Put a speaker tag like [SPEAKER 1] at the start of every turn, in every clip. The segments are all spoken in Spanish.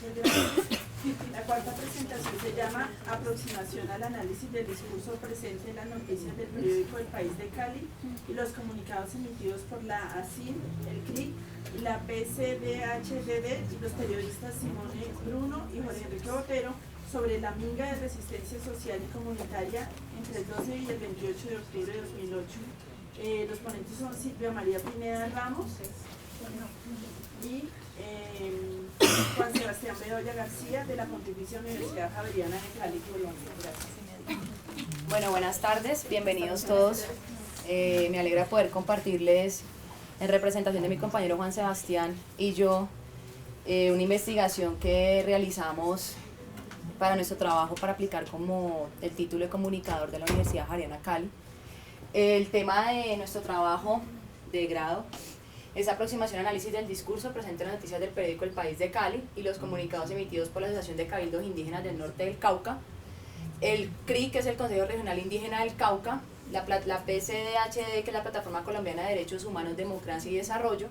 [SPEAKER 1] Muchas gracias. La cuarta presentación se llama Aproximación al análisis del discurso presente en las noticias del periódico El País de Cali y los comunicados emitidos por la ASIN, el CRIC, y la PCDHDD y los periodistas Simone Bruno y Jorge Enrique Botero sobre la minga de resistencia social y comunitaria entre el 12 y el 28 de octubre de 2008. Los ponentes son Silvia María Pineda Ramos y Juan Sebastián Bedoya García de la Pontificia Universidad Javeriana de Cali, Colombia. Gracias.
[SPEAKER 2] Bueno, buenas tardes, bienvenidos todos. Me alegra poder compartirles en representación de mi compañero Juan Sebastián y yo una investigación que realizamos para nuestro trabajo para aplicar como el título de comunicador de la Universidad Javeriana Cali. El tema de nuestro trabajo de grado es aproximación y análisis del discurso presente en las noticias del periódico El País de Cali y los comunicados emitidos por la Asociación de Cabildos Indígenas del Norte del Cauca, el CRIC, que es el Consejo Regional Indígena del Cauca, la PCDHD, que es la Plataforma Colombiana de Derechos Humanos, Democracia y Desarrollo,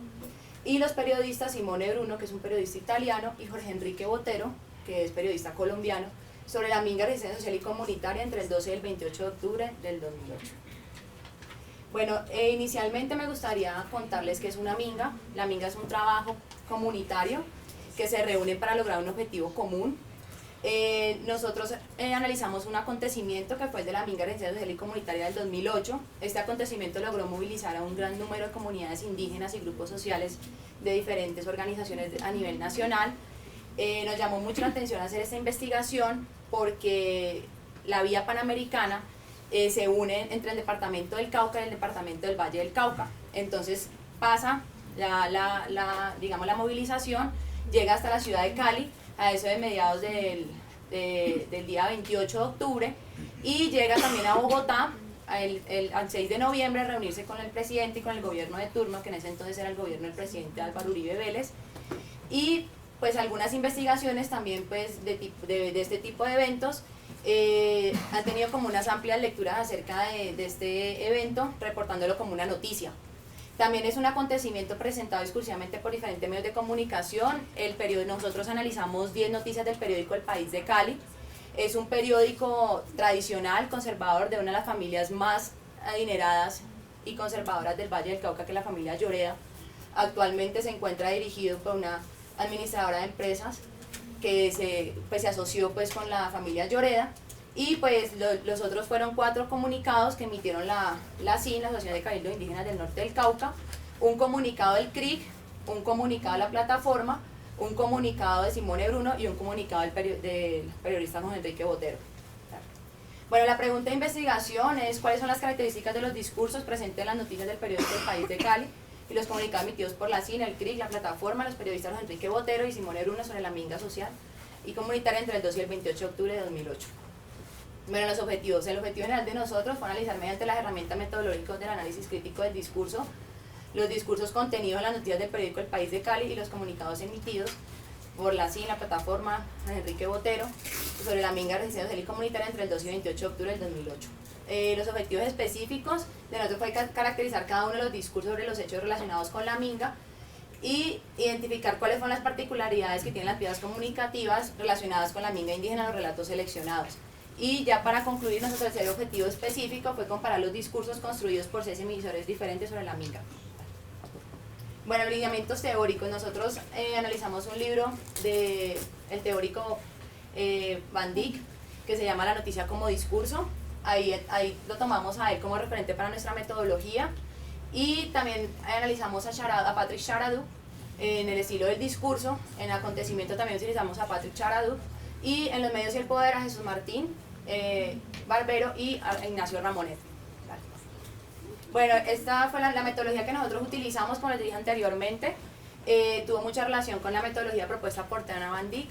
[SPEAKER 2] y los periodistas Simone Bruno, que es un periodista italiano, y Jorge Enrique Botero, que es periodista colombiano, sobre la minga de resistencia social y comunitaria entre el 12 y el 28 de octubre del 2008. Bueno, inicialmente me gustaría contarles qué es una minga. La minga es un trabajo comunitario que se reúne para lograr un objetivo común. Nosotros analizamos un acontecimiento que fue el de la minga de resistencia social y comunitaria del 2008. Este acontecimiento logró movilizar a un gran número de comunidades indígenas y grupos sociales de diferentes organizaciones a nivel nacional. Nos llamó mucho la atención hacer esta investigación porque la Vía Panamericana se une entre el departamento del Cauca y el departamento del Valle del Cauca. Entonces pasa digamos, la movilización, llega hasta la ciudad de Cali a eso de mediados del día 28 de octubre y llega también a Bogotá al 6 de noviembre a reunirse con el presidente y con el gobierno de turno, que en ese entonces era el gobierno del presidente Álvaro Uribe Vélez, y pues algunas investigaciones también pues de este tipo de eventos han tenido como unas amplias lecturas acerca de este evento, reportándolo como una noticia. También es un acontecimiento presentado exclusivamente por diferentes medios de comunicación. Nosotros analizamos 10 noticias del periódico El País de Cali. Es un periódico tradicional, conservador, de una de las familias más adineradas y conservadoras del Valle del Cauca, que es la familia Lloreda. Actualmente se encuentra dirigido por una administradora de empresas que se asoció pues con la familia Lloreda, y pues los otros fueron 4 comunicados que emitieron la ASIN, la Asociación de Cabildos Indígenas del Norte del Cauca, un comunicado del CRIC, un comunicado de la plataforma, un comunicado de Simone Bruno y un comunicado del periodista Jorge Enrique Botero. Bueno, la pregunta de investigación es cuáles son las características de los discursos presentes en las noticias del periódico El País de Cali y los comunicados emitidos por la ASIN, el CRIC, la plataforma, los periodistas Jorge Enrique Botero y Simone Bruno sobre la minga social y comunitaria entre el 2 y el 28 de octubre de 2008. Bueno, los objetivos. El objetivo general de nosotros fue analizar mediante las herramientas metodológicas del análisis crítico del discurso, los discursos contenidos en las noticias del periódico El País de Cali y los comunicados emitidos por la ASIN, la plataforma Enrique Botero, sobre la minga de resistencia social y comunitaria entre el 2 y 28 de octubre del 2008. Los objetivos específicos de nosotros fue caracterizar cada uno de los discursos sobre los hechos relacionados con la minga y identificar cuáles son las particularidades que tienen las piezas comunicativas relacionadas con la minga indígena en los relatos seleccionados. Y ya para concluir, nuestro tercer objetivo específico fue comparar los discursos construidos por 6 emisores diferentes sobre la minga. Bueno, lineamientos teóricos. Nosotros analizamos un libro del teórico Van Dyck que se llama La noticia como discurso. Ahí lo tomamos a él como referente para nuestra metodología, y también analizamos a Patrick Charadou en el estilo del discurso. En acontecimiento también utilizamos a Patrick Charadou, y en los medios y el poder a Jesús Martín Barbero y a Ignacio Ramonet. Bueno, esta fue la metodología que nosotros utilizamos, como les dije anteriormente. Tuvo mucha relación con la metodología propuesta por Tana Van Dyck.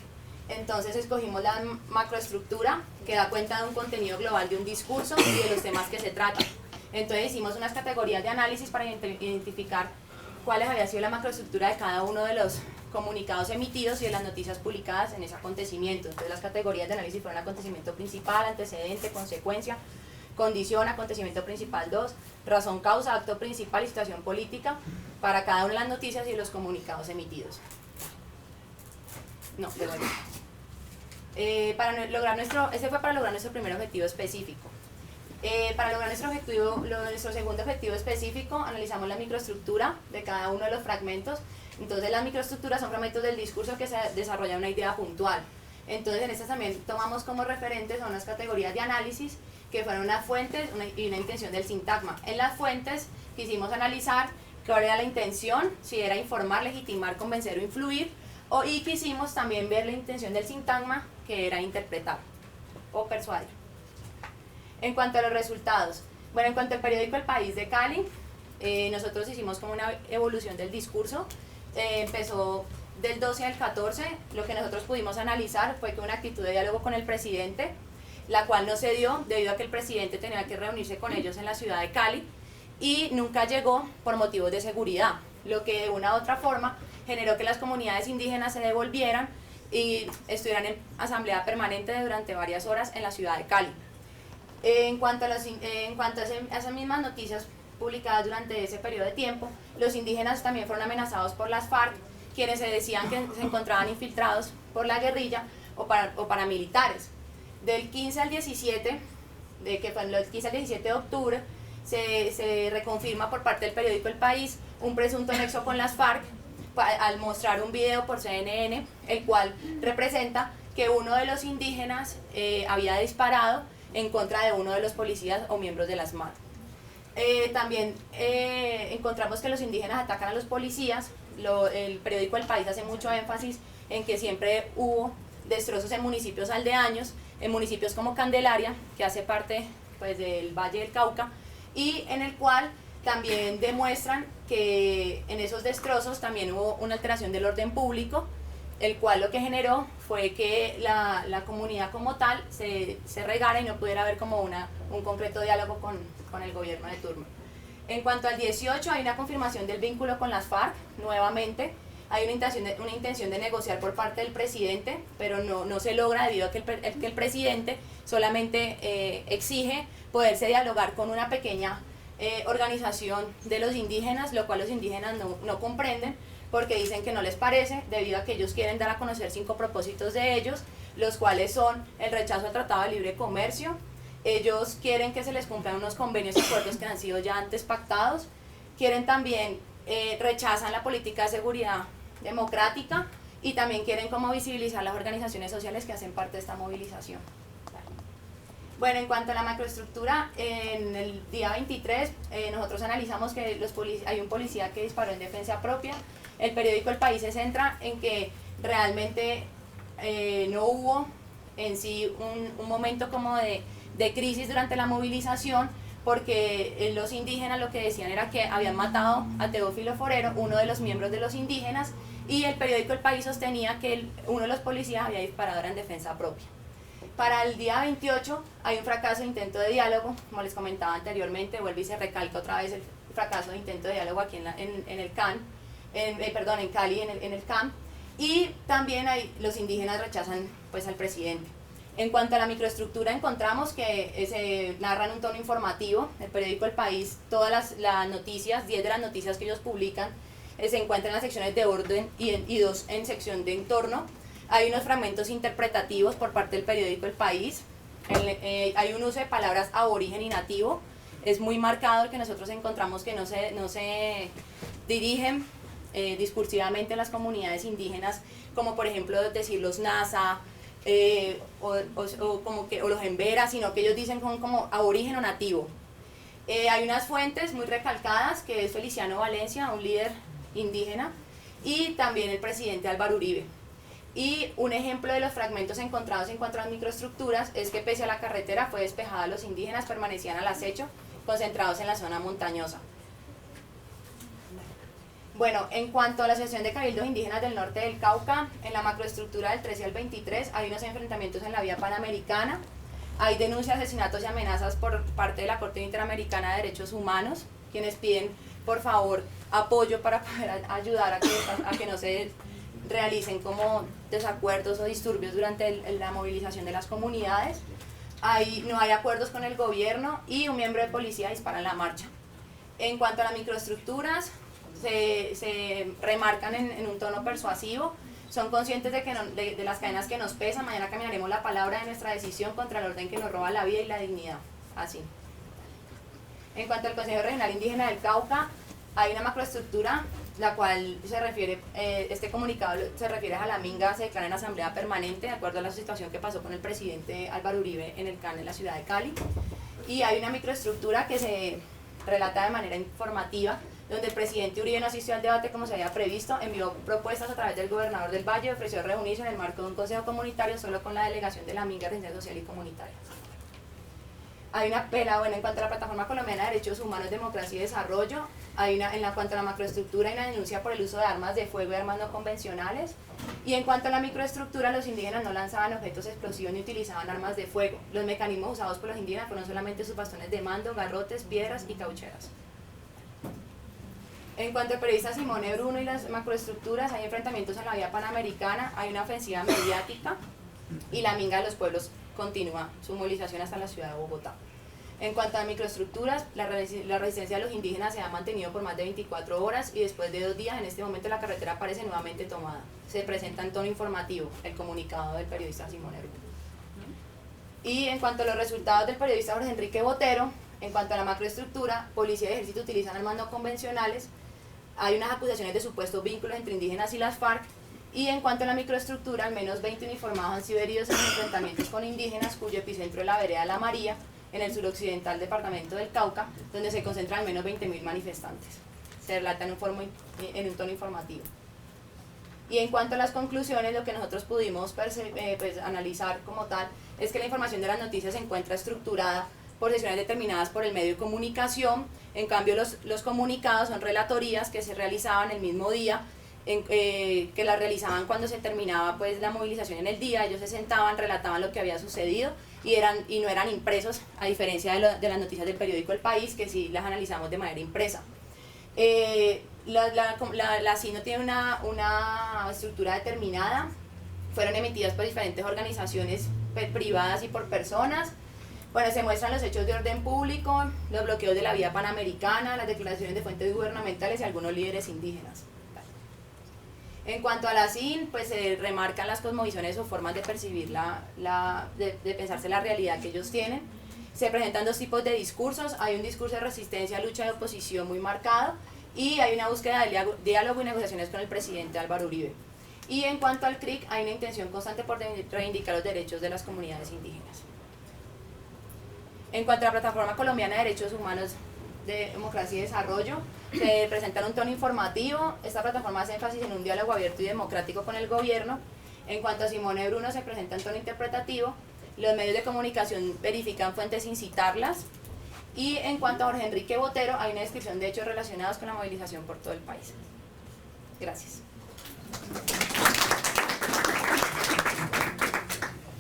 [SPEAKER 2] Entonces escogimos la macroestructura, que da cuenta de un contenido global de un discurso y de los temas que se tratan. Entonces hicimos unas categorías de análisis para identificar cuáles había sido la macroestructura de cada uno de los comunicados emitidos y de las noticias publicadas en ese acontecimiento. Entonces las categorías de análisis fueron acontecimiento principal, antecedente, consecuencia, condición, acontecimiento principal 2, razón, causa, acto principal y situación política para cada una de las noticias y los comunicados emitidos. No, de vuelta. Este fue para lograr nuestro primer objetivo específico. Para lograr nuestro segundo objetivo específico, analizamos la microestructura de cada uno de los fragmentos. Entonces, las microestructuras son fragmentos del discurso que se desarrollan una idea puntual. Entonces, en estas también tomamos como referentes a unas categorías de análisis que fueron una fuente y una intención del sintagma. En las fuentes quisimos analizar cuál era la intención, si era informar, legitimar, convencer o influir, y quisimos también ver la intención del sintagma, que era interpretar o persuadir. En cuanto a los resultados, bueno, en cuanto al periódico El País de Cali, nosotros hicimos como una evolución del discurso. Empezó del 12 al 14, lo que nosotros pudimos analizar fue que una actitud de diálogo con el presidente, la cual no se dio debido a que el presidente tenía que reunirse con ellos en la ciudad de Cali y nunca llegó por motivos de seguridad, lo que de una u otra forma generó que las comunidades indígenas se devolvieran y estuvieran en asamblea permanente durante varias horas en la ciudad de Cali. En cuanto a esas mismas noticias publicadas durante ese periodo de tiempo, los indígenas también fueron amenazados por las FARC, quienes se decían que se encontraban infiltrados por la guerrilla o paramilitares. Del 15 al 17, que fue el 15 al 17 de octubre, se reconfirma por parte del periódico El País un presunto nexo con las FARC al mostrar un video por CNN, el cual representa que uno de los indígenas había disparado en contra de uno de los policías o miembros de las MAD. También encontramos que los indígenas atacan a los policías. El periódico El País hace mucho énfasis en que siempre hubo destrozos en municipios aldeaños, en municipios como Candelaria, que hace parte pues, del Valle del Cauca, y en el cual también demuestran que en esos destrozos también hubo una alteración del orden público, el cual lo que generó fue que la comunidad como tal se regara y no pudiera haber como un concreto diálogo con el gobierno de turno. En cuanto al 18, hay una confirmación del vínculo con las FARC, nuevamente. Hay una intención de negociar por parte del presidente, pero no se logra debido a que el presidente solamente exige poderse dialogar con una pequeña organización de los indígenas, lo cual los indígenas no comprenden, porque dicen que no les parece, debido a que ellos quieren dar a conocer 5 propósitos de ellos, los cuales son el rechazo al Tratado de Libre Comercio. Ellos quieren que se les cumplan unos convenios y acuerdos que han sido ya antes pactados. Quieren también, rechazan la política de seguridad democrática y también quieren como visibilizar las organizaciones sociales que hacen parte de esta movilización. Bueno, en cuanto a la macroestructura, en el día 23 nosotros analizamos que hay un policía que disparó en defensa propia. El periódico El País se centra en que realmente no hubo en sí un momento como de crisis durante la movilización, porque los indígenas lo que decían era que habían matado a Teófilo Forero, uno de los miembros de los indígenas, y el periódico El País sostenía que uno de los policías había disparado en defensa propia. Para el día 28 hay un fracaso de intento de diálogo, como les comentaba anteriormente, vuelve y se recalca otra vez el fracaso de intento de diálogo aquí en Cali, en el CAM, y también los indígenas rechazan pues al presidente. En cuanto a la microestructura, encontramos que se narra en un tono informativo. El periódico El País, todas las noticias, 10 de las noticias que ellos publican, se encuentran en las secciones de orden y 2 en sección de entorno. Hay unos fragmentos interpretativos por parte del periódico El País. Hay un uso de palabras aborigen y nativo. Es muy marcado el que nosotros encontramos que no se dirigen discursivamente a las comunidades indígenas, como por ejemplo decir los Nasa, o los Emberas, sino que ellos dicen como aborigen o nativo. Hay unas fuentes muy recalcadas, que es Feliciano Valencia, un líder indígena, y también el presidente Álvaro Uribe. Y un ejemplo de los fragmentos encontrados en cuanto a las microestructuras es que pese a la carretera fue despejada, los indígenas permanecían al acecho, concentrados en la zona montañosa. Bueno, en cuanto a la Asociación de Cabildos Indígenas del Norte del Cauca, en la macroestructura del 13 al 23 hay unos enfrentamientos en la vía panamericana, hay denuncias, asesinatos y amenazas por parte de la Corte Interamericana de Derechos Humanos, quienes piden por favor apoyo para poder ayudar a que no se realicen como desacuerdos o disturbios durante la movilización de las comunidades. No hay acuerdos con el gobierno y un miembro de policía dispara en la marcha. En cuanto a las microestructuras, se remarcan en un tono persuasivo, son conscientes de, que de las cadenas que nos pesan, mañana caminaremos la palabra de nuestra decisión contra el orden que nos roba la vida y la dignidad. Así. En cuanto al Consejo Regional Indígena del Cauca, hay una macroestructura, la cual se refiere, este comunicado se refiere a la minga, se declara en asamblea permanente, de acuerdo a la situación que pasó con el presidente Álvaro Uribe en el CAN en la ciudad de Cali. Y hay una microestructura que se relata de manera informativa, donde el presidente Uribe no asistió al debate como se había previsto, envió propuestas a través del gobernador del Valle, ofreció reunirse en el marco de un consejo comunitario solo con la delegación de la minga, Residencia Social y Comunitaria. Hay una pela, bueno, en cuanto a la Plataforma Colombiana de Derechos Humanos, Democracia y Desarrollo, hay una, cuanto a la macroestructura, hay una denuncia por el uso de armas de fuego y armas no convencionales, y en cuanto a la microestructura, los indígenas no lanzaban objetos explosivos ni utilizaban armas de fuego. Los mecanismos usados por los indígenas fueron solamente sus bastones de mando, garrotes, piedras y caucheras. En cuanto al periodista Simone Bruno y las macroestructuras, hay enfrentamientos en la vía panamericana, hay una ofensiva mediática y la minga de los pueblos continúa su movilización hasta la ciudad de Bogotá. En cuanto a microestructuras, la resistencia de los indígenas se ha mantenido por más de 24 horas y después de 2 días, en este momento la carretera parece nuevamente tomada. Se presenta en tono informativo el comunicado del periodista Simone Bruno. Y en cuanto a los resultados del periodista Jorge Enrique Botero, en cuanto a la macroestructura, policía y ejército utilizan armas no convencionales, hay unas acusaciones de supuestos vínculos entre indígenas y las FARC, y en cuanto a la microestructura, al menos 20 uniformados han sido heridos en enfrentamientos con indígenas, cuyo epicentro es la vereda La María, en el suroccidental departamento del Cauca, donde se concentran al menos 20.000 manifestantes. Se relata en un tono informativo. Y en cuanto a las conclusiones, lo que nosotros pudimos analizar como tal, es que la información de las noticias se encuentra estructurada por sesiones determinadas por el medio de comunicación. En cambio los comunicados son relatorías que se realizaban el mismo día, que las realizaban cuando se terminaba pues la movilización en el día. Ellos se sentaban, relataban lo que había sucedido y no eran impresos, a diferencia de las noticias del periódico El País, que sí las analizamos de manera impresa. La CIN no tiene una estructura determinada, fueron emitidas por diferentes organizaciones privadas y por personas. Bueno, se muestran los hechos de orden público, los bloqueos de la vía panamericana, las declaraciones de fuentes gubernamentales y algunos líderes indígenas. En cuanto a la CIN, pues se remarcan las cosmovisiones o formas de percibir de pensarse la realidad que ellos tienen. Se presentan 2 tipos de discursos, hay un discurso de resistencia, lucha y oposición muy marcado, y hay una búsqueda de diálogo y negociaciones con el presidente Álvaro Uribe. Y en cuanto al CRIC, hay una intención constante por reivindicar los derechos de las comunidades indígenas. En cuanto a la Plataforma Colombiana de Derechos Humanos, de Democracia y Desarrollo, se presenta un tono informativo. Esta plataforma hace énfasis en un diálogo abierto y democrático con el gobierno. En cuanto a Simone Bruno, se presenta en tono interpretativo. Los medios de comunicación verifican fuentes sin citarlas. Y en cuanto a Jorge Enrique Botero, hay una descripción de hechos relacionados con la movilización por todo el país. Gracias.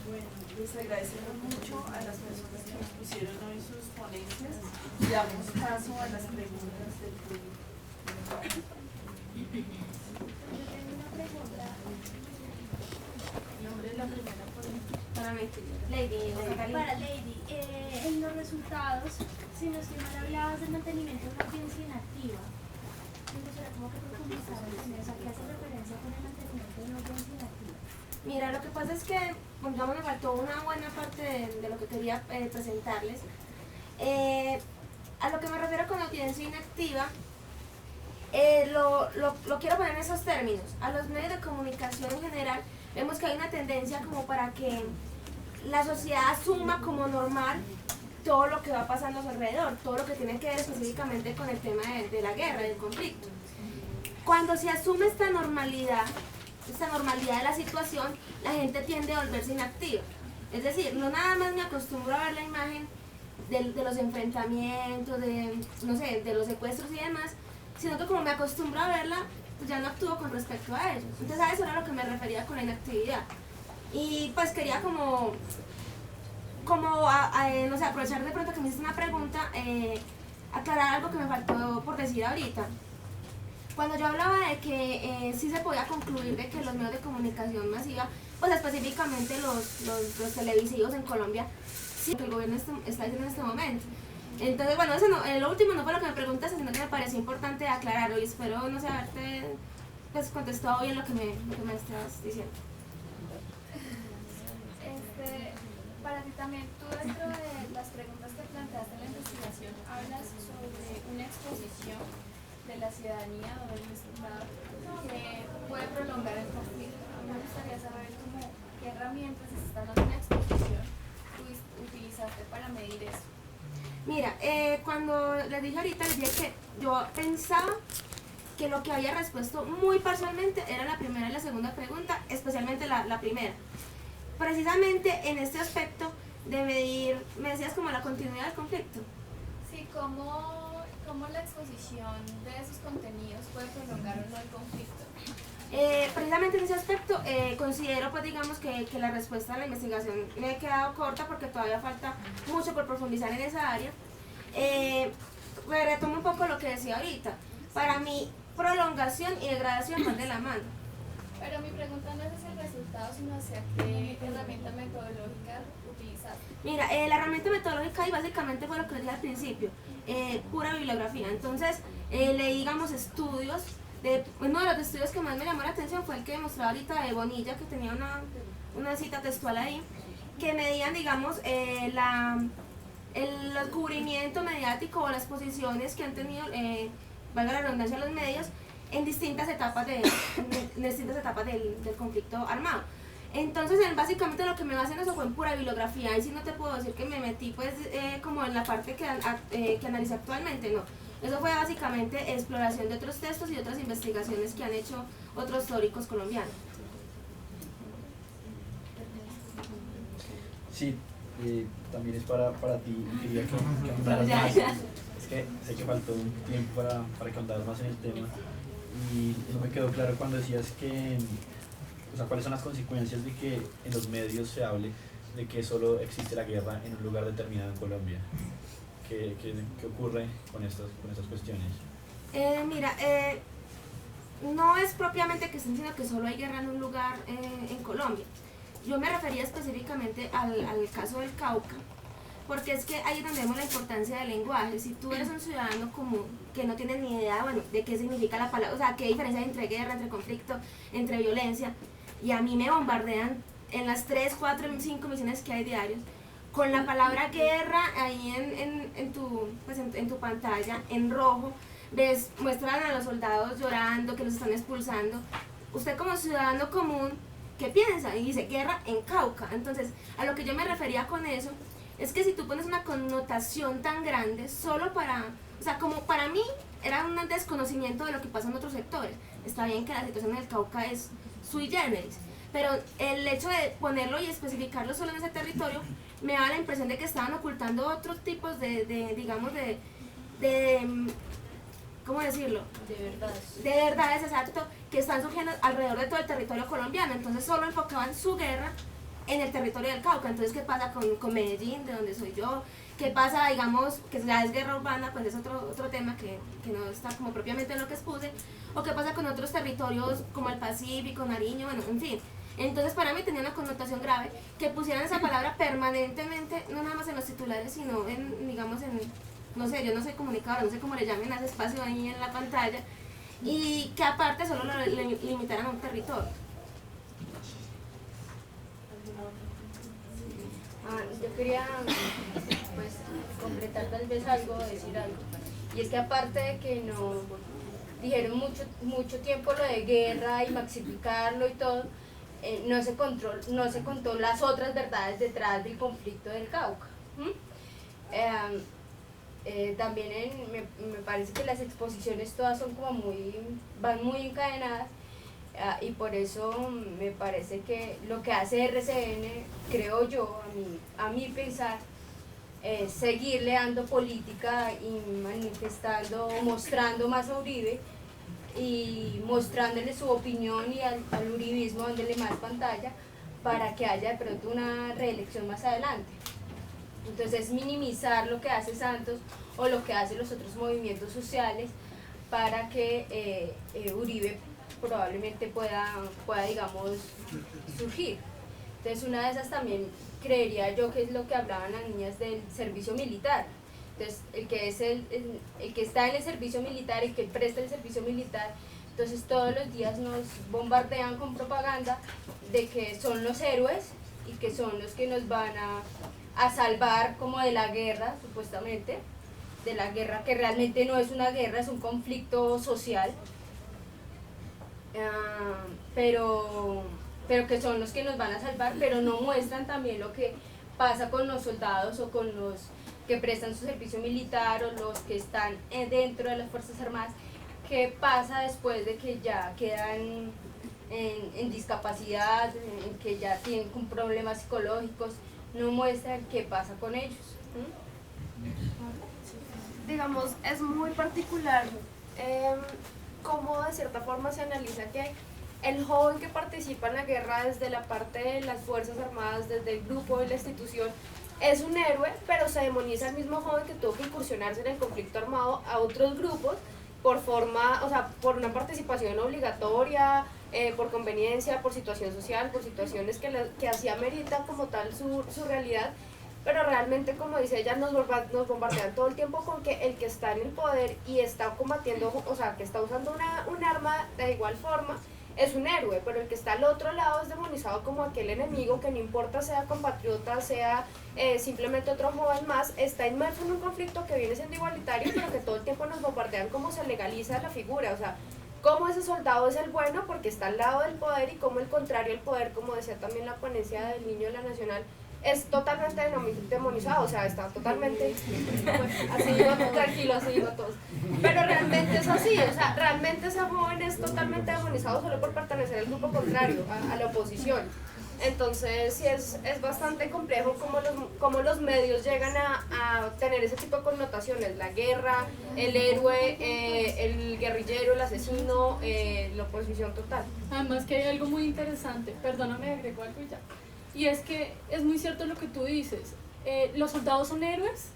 [SPEAKER 1] Bueno, les agradecemos mucho a las personas que nos pusieron hoy sus ponencias y damos paso a las preguntas del público.
[SPEAKER 3] Yo tengo una pregunta.
[SPEAKER 1] El nombre de la primera ponente.
[SPEAKER 3] Para mí, para Lady, en los resultados, si no estoy mal, hablabas del mantenimiento de una audiencia inactiva. Me gustaría como que profundizaras en eso. ¿A qué hace referencia con el mantenimiento de una audiencia inactiva?
[SPEAKER 4] Mira, lo que pasa es que, digamos, me faltó una buena parte de lo que quería presentarles. A lo que me refiero con la audiencia inactiva, lo quiero poner en esos términos. A los medios de comunicación en general, vemos que hay una tendencia como para que la sociedad asuma como normal todo lo que va pasando a su alrededor, todo lo que tiene que ver específicamente con el tema de la guerra, del conflicto. Cuando se asume esta normalidad de la situación, la gente tiende a volverse inactiva. Es decir, no nada más me acostumbro a ver la imagen de los enfrentamientos, de los secuestros y demás, sino que como me acostumbro a verla, pues ya no actúo con respecto a ellos. Entonces a eso era lo que me refería con la inactividad. Y pues quería no sé, aprovechar de pronto que me hiciste una pregunta, aclarar algo que me faltó por decir ahorita. Cuando yo hablaba de que sí se podía concluir de que los medios de comunicación masiva, pues específicamente los televisivos en Colombia, sí, que el gobierno está diciendo en este momento. Entonces, bueno, eso no, lo último no fue lo que me preguntaste, sino que me pareció importante aclararlo y espero no sé haberte pues contestado bien lo que me estás diciendo.
[SPEAKER 3] Para ti también, tú dentro de las preguntas que planteaste en la investigación hablas sobre una exposición de la ciudadanía o del Estado que puede prolongar el conflicto. A mí me gustaría saber qué herramientas están dando una exposición utilizaste para medir eso.
[SPEAKER 4] Mira, cuando les dije ahorita, les dije que yo pensaba que lo que había respuesto muy parcialmente era la primera y la segunda pregunta, especialmente la primera. Precisamente en este aspecto de medir, me decías como la continuidad del conflicto.
[SPEAKER 3] Sí, cómo la exposición de esos contenidos puede prolongar o no el conflicto.
[SPEAKER 4] Precisamente en ese aspecto considero pues digamos que la respuesta a la investigación me ha quedado corta porque todavía falta mucho por profundizar en esa área. Retomo un poco lo que decía ahorita. Para mí, prolongación y degradación van de la mano.
[SPEAKER 3] Pero mi pregunta no es hacia el resultado, sino hacia qué herramienta metodológica utilizaste.
[SPEAKER 4] Mira, la herramienta metodológica y básicamente fue lo que les dije al principio, pura bibliografía. Entonces, leí, digamos, estudios. Uno de los estudios que más me llamó la atención fue el que mostraba ahorita de Bonilla, que tenía una cita textual ahí, que medían, digamos, el cubrimiento mediático o las posiciones que han tenido, valga la redundancia, los medios en distintas etapas del conflicto armado. Entonces, básicamente lo que me basé en eso fue en pura bibliografía, y sí no te puedo decir que me metí pues como en la parte que analicé actualmente, no. Eso fue básicamente exploración de otros textos y otras investigaciones que han hecho otros teóricos colombianos.
[SPEAKER 5] Sí, también es para ti, quería que ahondaras
[SPEAKER 4] Ya,
[SPEAKER 5] más.
[SPEAKER 4] ya.
[SPEAKER 5] Es que sé que faltó un tiempo para que ahondaras más en el tema, y no me quedó claro cuando decías que, o sea, cuáles son las consecuencias de que en los medios se hable de que solo existe la guerra en un lugar determinado en Colombia. ¿Qué ocurre con estas cuestiones?
[SPEAKER 4] Mira, no es propiamente que estén diciendo que solo hay guerra en un lugar en Colombia. Yo me refería específicamente al caso del Cauca, porque es que ahí es donde vemos la importancia del lenguaje. Si tú eres un ciudadano común que no tienes ni idea, bueno, de qué significa la palabra, o sea, qué diferencia hay entre guerra, entre conflicto, entre violencia, y a mí me bombardean en las 3, 4, 5 misiones que hay diarios, con la palabra guerra ahí en tu pantalla, en rojo, muestran a los soldados llorando, que los están expulsando. Usted como ciudadano común, ¿qué piensa? Y dice guerra en Cauca. Entonces, a lo que yo me refería con eso, es que si tú pones una connotación tan grande, solo para, o sea, como para mí, era un desconocimiento de lo que pasa en otros sectores. Está bien que la situación en el Cauca es sui generis, pero el hecho de ponerlo y especificarlo solo en ese territorio me daba la impresión de que estaban ocultando otros tipos digamos, ¿cómo decirlo? De verdades, exacto, que están surgiendo alrededor de todo el territorio colombiano. Entonces solo enfocaban su guerra en el territorio del Cauca. Entonces, ¿qué pasa con Medellín, de donde soy yo? ¿Qué pasa, digamos, que ya es guerra urbana? Pues es otro tema que no está como propiamente en lo que expuse. ¿O qué pasa con otros territorios como el Pacífico, Nariño, bueno, en fin? Entonces para mí tenía una connotación grave que pusieran esa palabra permanentemente, no nada más en los titulares, sino digamos, no sé, yo no soy comunicadora, no sé cómo le llamen a ese espacio ahí en la pantalla, y que aparte solo lo limitaran a un territorio.
[SPEAKER 6] Yo quería pues completar tal vez algo, decir algo, y es que aparte de que no dijeron mucho tiempo lo de guerra y maxificarlo y todo, no se contó las otras verdades detrás del conflicto del Cauca. También me parece que las exposiciones todas son como van muy encadenadas, y por eso me parece que lo que hace RCN, creo yo, a mí pensar, seguirle dando política y mostrando más a Uribe y mostrándole su opinión, y al uribismo dándole más pantalla para que haya de pronto una reelección más adelante. Entonces, minimizar lo que hace Santos o lo que hacen los otros movimientos sociales para que Uribe probablemente pueda, digamos, surgir. Entonces, una de esas también creería yo que es lo que hablaban las niñas del servicio militar. Entonces, el que está en el servicio militar, el que presta el servicio militar, Entonces todos los días nos bombardean con propaganda de que son los héroes y que son los que nos van a salvar como de la guerra, supuestamente, de la guerra que realmente no es una guerra, es un conflicto social, pero que son los que nos van a salvar, pero no muestran también lo que pasa con los soldados o con los que prestan su servicio militar o los que están dentro de las Fuerzas Armadas, qué pasa después de que ya quedan en discapacidad, en que ya tienen problemas psicológicos, no muestran qué pasa con ellos.
[SPEAKER 4] Digamos, es muy particular cómo de cierta forma se analiza que el joven que participa en la guerra desde la parte de las Fuerzas Armadas, desde el grupo de la institución, es un héroe, pero se demoniza al mismo joven que tuvo que incursionarse en el conflicto armado a otros grupos por forma, o sea, por una participación obligatoria, por conveniencia, por situación social, por situaciones que así ameritan como tal su realidad, pero realmente, como dice ella, nos bombardean todo el tiempo con que el que está en el poder y está combatiendo, o sea, que está usando un arma de igual forma, es un héroe, pero el que está al otro lado es demonizado como aquel enemigo que no importa sea compatriota, sea simplemente otro joven más, está inmerso en un conflicto que viene siendo igualitario, pero que todo el tiempo nos bombardean cómo se legaliza la figura, o sea, cómo ese soldado es el bueno porque está al lado del poder y cómo el contrario al poder, como decía también la ponencia del Niño de la Nacional, es totalmente demonizado, o sea, está totalmente así, tranquilo, así, no todos. Pero realmente es así, o sea, realmente ese joven es totalmente demonizado solo por pertenecer al grupo contrario, a la oposición. Entonces, sí, es bastante complejo cómo los medios llegan a tener ese tipo de connotaciones, la guerra, el héroe, el guerrillero, el asesino, la oposición total.
[SPEAKER 7] Además que hay algo muy interesante, perdóname, agrego algo y ya. Y es que es muy cierto lo que tú dices, los soldados son héroes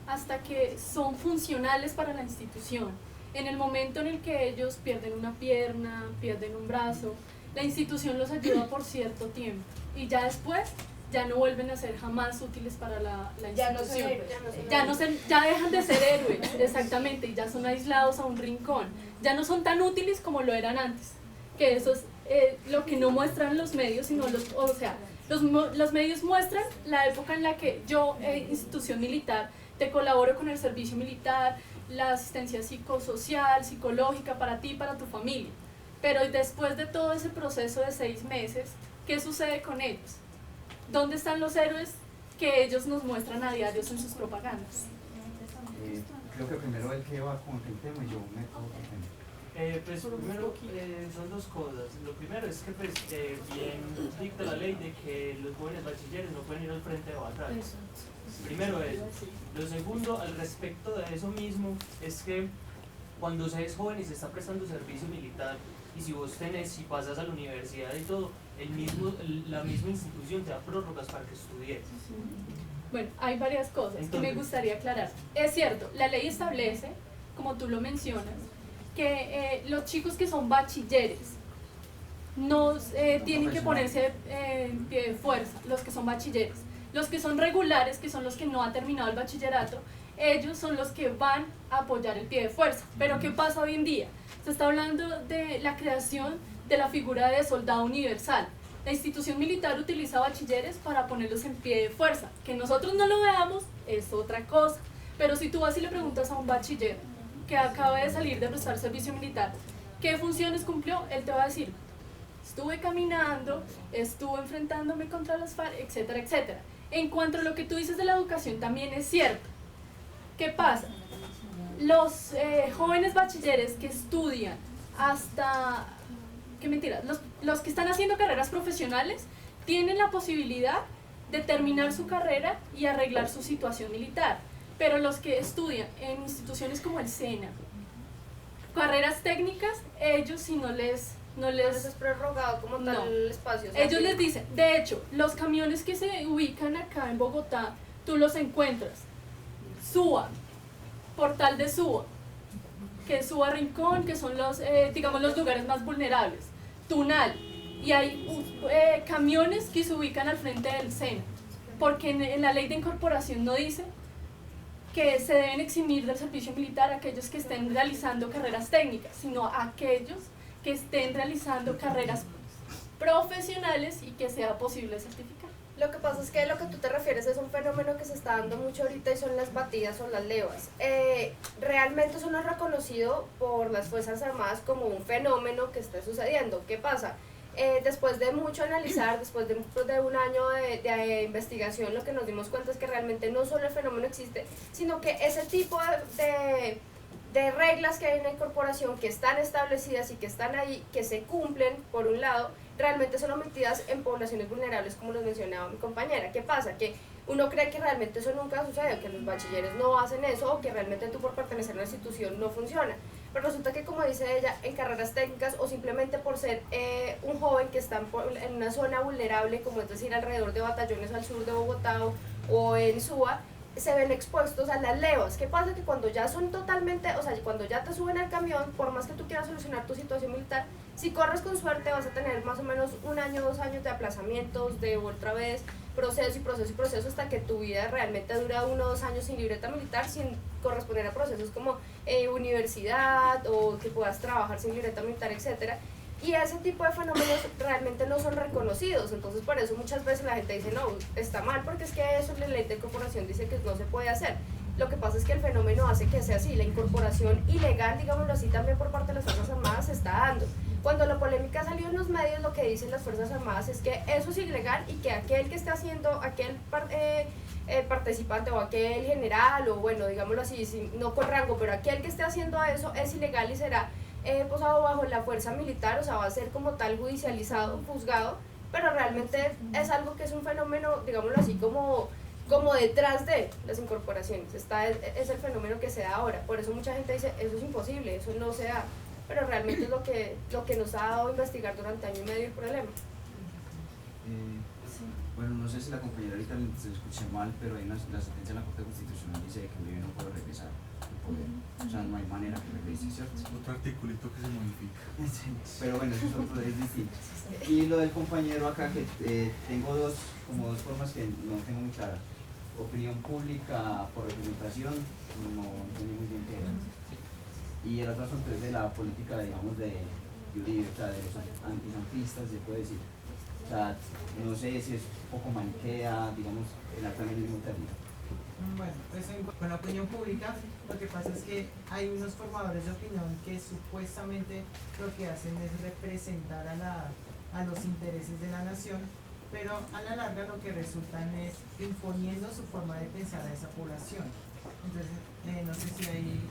[SPEAKER 7] hasta que son funcionales para la institución. En el momento en el que ellos pierden una pierna, pierden un brazo, la institución los ayuda por cierto tiempo y ya después ya no vuelven a ser jamás útiles para la institución. Ya dejan de ser héroes, exactamente, y ya son aislados a un rincón. Ya no son tan útiles como lo eran antes, que eso es lo que no muestran los medios, sino los medios muestran la época en la que yo, institución militar, te colaboro con el servicio militar, la asistencia psicosocial, psicológica para ti y para tu familia. Pero después de todo ese proceso de 6 meses, ¿qué sucede con ellos? ¿Dónde están los héroes que ellos nos muestran a diario en sus propagandas?
[SPEAKER 8] Creo que primero el que va con el tema y yo me toco el tema.
[SPEAKER 9] Pues primero son dos cosas. Lo primero es que pues, bien dicta la ley de que los jóvenes bachilleres no pueden ir al frente de batalla. Primero eso. Lo segundo, al respecto de eso mismo, es que cuando se es joven y se está prestando servicio militar, y si vos si pasas a la universidad y todo, la misma institución te da prórrogas para que estudies.
[SPEAKER 7] Bueno, hay varias cosas que me gustaría aclarar. Es cierto, la ley establece, como tú lo mencionas, que los chicos que son bachilleres no tienen que ponerse en pie de fuerza, los que son bachilleres. Los que son regulares, que son los que no han terminado el bachillerato, ellos son los que van a apoyar el pie de fuerza. Pero ¿qué pasa hoy en día? Se está hablando de la creación de la figura de soldado universal. La institución militar utiliza bachilleres para ponerlos en pie de fuerza. Que nosotros no lo veamos es otra cosa. Pero si tú vas y le preguntas a un bachiller que acaba de salir de prestar servicio militar, ¿qué funciones cumplió? Él te va a decir, estuve caminando, estuve enfrentándome contra las FARC, etcétera, etcétera. En cuanto a lo que tú dices de la educación, también es cierto. ¿Qué pasa? Los jóvenes bachilleres que estudian hasta, qué mentira, los que están haciendo carreras profesionales tienen la posibilidad de terminar su carrera y arreglar su situación militar. Pero los que estudian en instituciones como el SENA, carreras técnicas, ellos si no les
[SPEAKER 4] es prorrogado como tal el espacio. O sea,
[SPEAKER 7] ellos les dicen, de hecho, los camiones que se ubican acá en Bogotá, tú los encuentras. Suba, Portal de Suba, que es Suba Rincón, que son los, digamos, los lugares más vulnerables. Tunal, y hay camiones que se ubican al frente del SENA, porque en la ley de incorporación no dice que se deben eximir del servicio militar aquellos que estén realizando carreras técnicas, sino aquellos que estén realizando carreras profesionales y que sea posible certificar.
[SPEAKER 10] Lo que pasa es que lo que tú te refieres es un fenómeno que se está dando mucho ahorita y son las batidas o las levas. Realmente eso no es reconocido por las Fuerzas Armadas como un fenómeno que esté sucediendo. ¿Qué pasa? Después de mucho analizar, después de un año de investigación, lo que nos dimos cuenta es que realmente no solo el fenómeno existe, sino que ese tipo de reglas que hay en la incorporación, que están establecidas y que están ahí, que se cumplen, por un lado, realmente son omitidas en poblaciones vulnerables, como lo mencionaba mi compañera. ¿Qué pasa? Que uno cree que realmente eso nunca sucede, que los bachilleres no hacen eso, o que realmente tú por pertenecer a una institución no funciona. Pero resulta que, como dice ella, en carreras técnicas o simplemente por ser un joven que está en una zona vulnerable, como es decir, alrededor de batallones al sur de Bogotá o en Suba, se ven expuestos a las levas. ¿Qué pasa? Que cuando ya son totalmente, o sea, cuando ya te suben al camión, por más que tú quieras solucionar tu situación militar, si corres con suerte vas a tener más o menos 1 año, 2 años de aplazamientos, de otra vez proceso y proceso y proceso, hasta que tu vida realmente dura 1 o 2 años sin libreta militar, sin corresponder a procesos como universidad, o que puedas trabajar sin libreta militar, etcétera. Y ese tipo de fenómenos realmente no son reconocidos. Entonces por eso muchas veces la gente dice, no, está mal porque es que eso la ley de incorporación dice que no se puede hacer. Lo que pasa es que el fenómeno hace que sea así. La incorporación ilegal, digámoslo así, también por parte de las Fuerzas Armadas se está dando. Cuando la polémica salió en los medios, lo que dicen las Fuerzas Armadas es que eso es ilegal y que aquel que esté haciendo, aquel participante o aquel general, o bueno, digámoslo así, no con rango, pero aquel que esté haciendo eso es ilegal y será posado bajo la fuerza militar, o sea, va a ser como tal judicializado, juzgado, pero realmente es algo que es un fenómeno, digámoslo así, como detrás de las incorporaciones, es el fenómeno que se da ahora. Por eso mucha gente dice, eso es imposible, eso no se da, pero realmente es lo que nos ha dado a investigar durante año y medio el problema.
[SPEAKER 8] Bueno, no sé si la compañera ahorita se escuché mal, pero hay la sentencia de la Corte Constitucional dice que Uribe no puede regresar al poder. O sea, no hay manera que regrese, ¿cierto?
[SPEAKER 11] Otro articulito que se modifica.
[SPEAKER 8] Sí, pero bueno, eso es distinto. Y lo del compañero acá, que tengo dos formas que no tengo muy claras. Opinión pública por representación, no entendí muy bien qué era. Y el otro asunto es de la política, digamos, de Uribe, o sea, de los antisantistas, se puede decir. O sea, no sé si es un poco maniquea, digamos, el también el mismo término.
[SPEAKER 12] Bueno, pues con la opinión pública, lo que pasa es que hay unos formadores de opinión que supuestamente lo que hacen es representar a los intereses de la nación, pero a la larga lo que resultan es imponiendo su forma de pensar a esa población. Entonces, no sé si ahí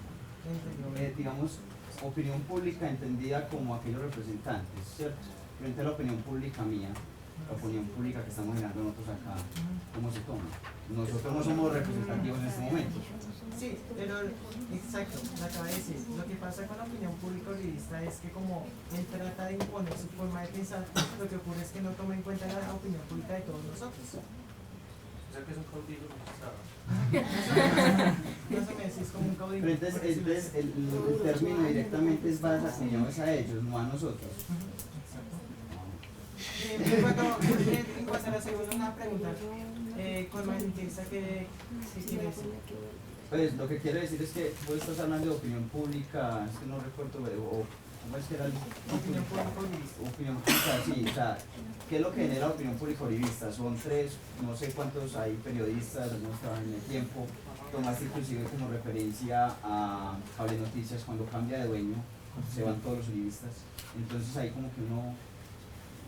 [SPEAKER 12] entendió.
[SPEAKER 8] Digamos, opinión pública entendida como aquellos representantes, ¿cierto? Frente a la opinión pública mía, la opinión pública que estamos generando nosotros acá, ¿cómo se toma? Nosotros no somos representativos en este momento.
[SPEAKER 12] Sí, pero exacto, lo acaba de decir. Lo que pasa con la opinión pública uribista es que como él trata de imponer su forma de pensar, lo que ocurre es que no toma en cuenta la opinión pública de todos nosotros.
[SPEAKER 9] O sea que es un caudillo registrado.
[SPEAKER 12] Más o menos, es como un caudillo.
[SPEAKER 8] Pero entonces el término directamente es para a ellos, no a nosotros.
[SPEAKER 12] En cuanto a la segunda pregunta, con la limpieza que quiere decir.
[SPEAKER 8] Pues lo que quiere decir es que vos estás hablando de opinión pública, es que no recuerdo, o ¿cómo es que era el
[SPEAKER 12] opinión pública uribista?
[SPEAKER 8] Opinión pública, sí, o sea, ¿qué es lo que genera opinión pública uribista? Son 3, no sé cuántos hay periodistas, algunos trabajan en el tiempo, tomaste inclusive como referencia a Cable Noticias, cuando cambia de dueño, se van todos los uribistas, entonces ahí como que uno,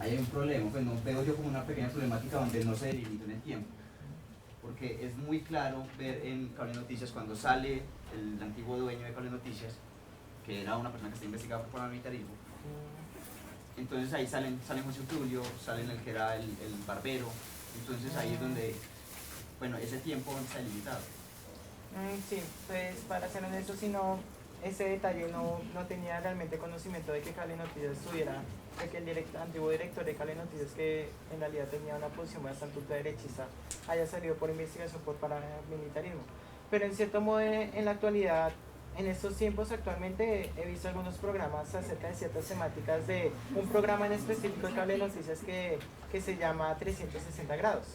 [SPEAKER 8] ahí hay un problema, pues no veo yo como una pequeña problemática donde no se delimitó en el tiempo. Porque es muy claro ver en Cable Noticias cuando sale el antiguo dueño de Cable Noticias, que era una persona que está investigada por paramilitarismo. Entonces ahí salen José Tulio, salen el que era el barbero. Entonces ahí es donde, bueno, ese tiempo está limitado.
[SPEAKER 12] Sí, pues para ser honesto, si no, ese detalle no tenía realmente conocimiento de que Cable Noticias estuviera, de que el antiguo director de Cable Noticias, que en realidad tenía una posición bastante ultraderechista, haya salido por investigación por paramilitarismo. Pero en cierto modo, en la actualidad, en estos tiempos actualmente, he visto algunos programas acerca de ciertas temáticas de un programa en específico de Cable Noticias que se llama 360 grados,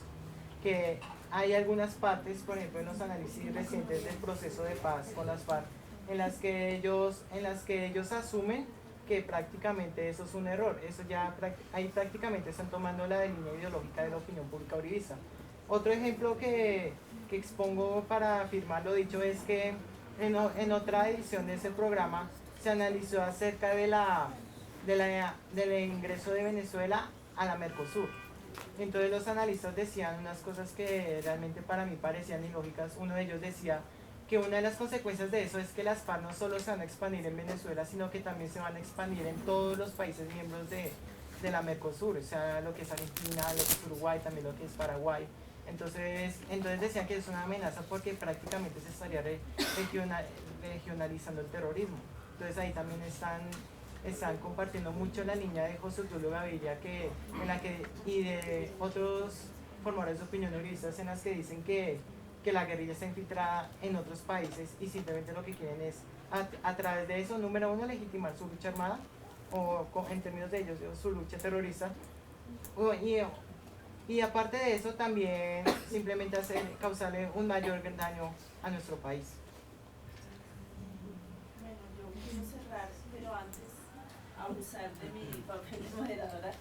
[SPEAKER 12] que hay algunas partes, por ejemplo, en los análisis recientes del proceso de paz con las FARC, en las que ellos asumen que prácticamente eso es un error. Eso ya ahí prácticamente están tomando la línea ideológica de la opinión pública uribista. Otro ejemplo que expongo para afirmar lo dicho es que en otra edición de ese programa se analizó acerca del ingreso de Venezuela a la Mercosur. Entonces los analistas decían unas cosas que realmente para mí parecían ilógicas. Uno de ellos decía que una de las consecuencias de eso es que las FARC no solo se van a expandir en Venezuela, sino que también se van a expandir en todos los países miembros de la Mercosur, o sea, lo que es Argentina, lo que es Uruguay, también lo que es Paraguay. Entonces decían que es una amenaza porque prácticamente se estaría regionalizando el terrorismo. Entonces ahí también están compartiendo mucho la línea de José Tulio Gaviria y de otros formadores de opinión uribistas en las que dicen que la guerrilla está infiltrada en otros países y simplemente lo que quieren es a través de eso, número uno, legitimar su lucha armada o en términos de ellos, su lucha terrorista y aparte de eso también simplemente causarle un mayor daño a nuestro país.
[SPEAKER 1] Bueno, yo quiero cerrar, pero antes abusar de mi papel de moderadora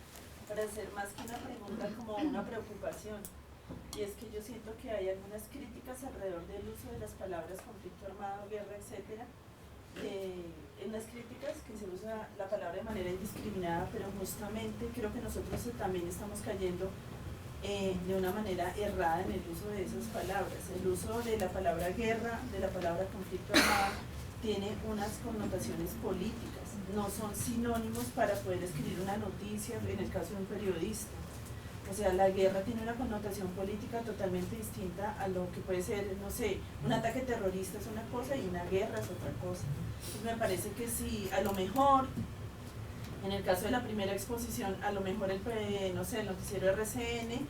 [SPEAKER 1] para hacer más que una pregunta como una preocupación. Y es que yo siento que hay algunas críticas alrededor del uso de las palabras conflicto armado, guerra, etcétera. Unas críticas que se usa la palabra de manera indiscriminada, pero justamente creo que nosotros también estamos cayendo de una manera errada en el uso de esas palabras. El uso de la palabra guerra, de la palabra conflicto armado, tiene unas connotaciones políticas, no son sinónimos para poder escribir una noticia, en el caso de un periodista. O sea, la guerra tiene una connotación política totalmente distinta a lo que puede ser, no sé, un ataque terrorista es una cosa y una guerra es otra cosa. Entonces me parece que si a lo mejor, en el caso de la primera exposición, a lo mejor el noticiero RCN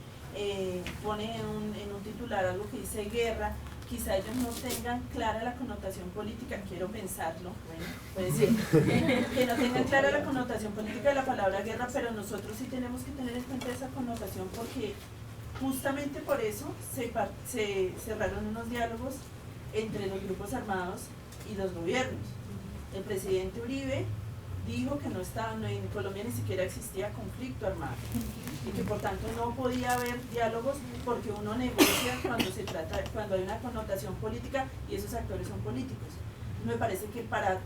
[SPEAKER 1] pone en un titular algo que dice guerra, quizá ellos no tengan clara la connotación política, quiero pensarlo, bueno, puede ser, que no tengan clara la connotación política de la palabra guerra, pero nosotros sí tenemos que tener en cuenta esa connotación porque justamente por eso se cerraron unos diálogos entre los grupos armados y los gobiernos. El presidente Uribe dijo que en Colombia ni siquiera existía conflicto armado y que por tanto no podía haber diálogos porque uno negocia cuando hay una connotación política y esos actores son políticos. Me parece que para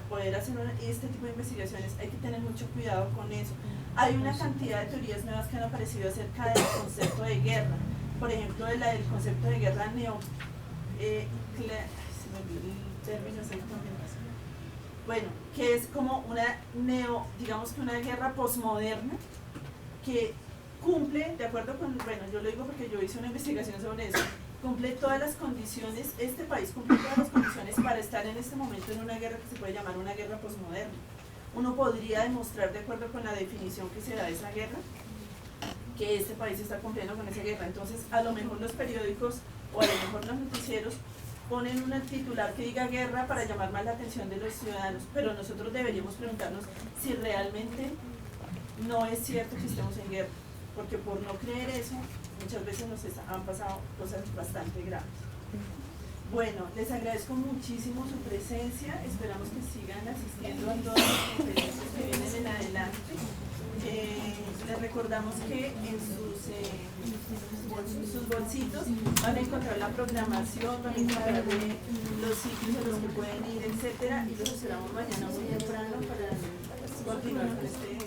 [SPEAKER 1] poder hacer este tipo de investigaciones hay que tener mucho cuidado con eso. Hay una cantidad de teorías nuevas que han aparecido acerca del concepto de guerra, por ejemplo del concepto de guerra que es como digamos que una guerra posmoderna que cumple, de acuerdo con, yo lo digo porque yo hice una investigación sobre eso, cumple todas las condiciones, este país cumple todas las condiciones para estar en este momento en una guerra que se puede llamar una guerra posmoderna. Uno podría demostrar, de acuerdo con la definición que se da de esa guerra, que este país está cumpliendo con esa guerra. Entonces, a lo mejor los periódicos o a lo mejor los noticieros ponen un titular que diga guerra para llamar más la atención de los ciudadanos, pero nosotros deberíamos preguntarnos si realmente no es cierto que estemos en guerra, porque por no creer eso, muchas veces nos han pasado cosas bastante graves. Bueno, les agradezco muchísimo su presencia, esperamos que sigan asistiendo a todas las conferencias que vienen en adelante. Les recordamos que en sus bolsitos van a encontrar la programación, van a encontrar los sitios a los que pueden ir, etcétera, y los esperamos mañana muy temprano para continuar con este